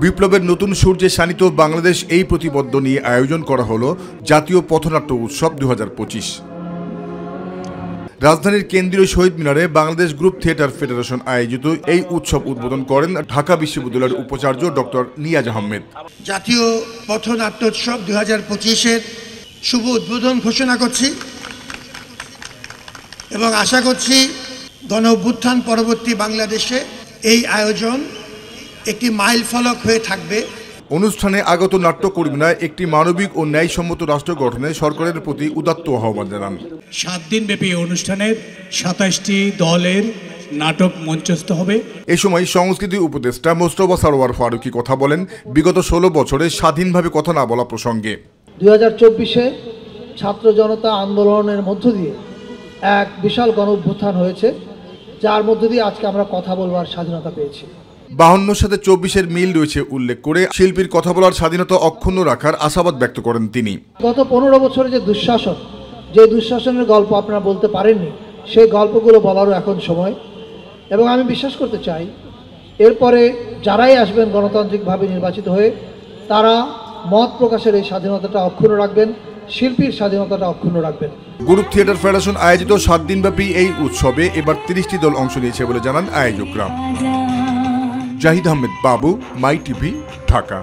বিপ্লবের নতুন সূর্যে শানিত বাংলাদেশ এই প্রতিবদ্ধ নিয়ে আয়োজন করা হলো জাতীয় পথনাট্য উৎসব 2025। রাজধানীর কেন্দ্রীয় শহীদ মিনারে বাংলাদেশ গ্রুপ থিয়েটার ফেডারেশন আয়োজিত এই উৎসব উদ্বোধন করেন ঢাকা বিশ্ববিদ্যালয়ের উপাচার্য ডক্টর নিয়াজ আহমেদ। জাতীয় পথনাট্য উৎসব 2025-এর শুভ উদ্বোধন ঘোষণা করছি এবং আশা করছি গণ অভ্যুত্থান পরবর্তী বাংলাদেশে এই আয়োজন একটি মাইল ফলক হয়ে থাকবে। অনুষ্ঠানে আগত নাট্যকর্মীরা একটি মানবিক ও ন্যায়সম্মত রাষ্ট্র গঠনে সরকারের প্রতি উদাত্ত আহ্বান জানান। 7 দিনব্যাপী অনুষ্ঠানের 27টি দলের নাটক মঞ্চস্থ হবে। এ সময় সংস্কৃতি উপদেষ্টা মোস্তফা সরওয়ার ফারুকী কথা বলেন বিগত 16 বছরে স্বাধীনভাবে কথা না বলা প্রসঙ্গে। 2024-এ ছাত্র জনতা আন্দোলনের মধ্য দিয়ে এক বিশাল গণ অভ্যুত্থান হয়েছে, যার মধ্য দিয়ে আজকে আমরা কথা বলবার স্বাধীনতা পেয়েছি। 52-র সাথে 24-এর মিল রয়েছে উল্লেখ করে শিল্পীর কথা বলার স্বাধীনতা অক্ষুণ্ণ রাখার আশাবাদ ব্যক্ত করেন তিনি। গত 15 বছরে যে দুঃশাসনের গল্প আপনারা বলতে পারেননি, সেই গল্পগুলো বলারও এখন সময়। এবং আমি বিশ্বাস করতে চাই এরপরে যারাই আসবেন গণতান্ত্রিকভাবে নির্বাচিত হয়ে, তারা মত প্রকাশের এই স্বাধীনতাটা অক্ষুণ্ণ রাখবেন, শিল্পীর স্বাধীনতাটা অক্ষুণ্ণ রাখবেন। গ্রুপ থিয়েটার ফেডারেশন আয়োজিত 7 দিনব্যাপী এই উৎসবে এবার 30টি দল অংশ নিয়েছে বলে জানান আয়োজকরা। জাহিদ আহমেদ বাবু, মাই টিভি, ঢাকা।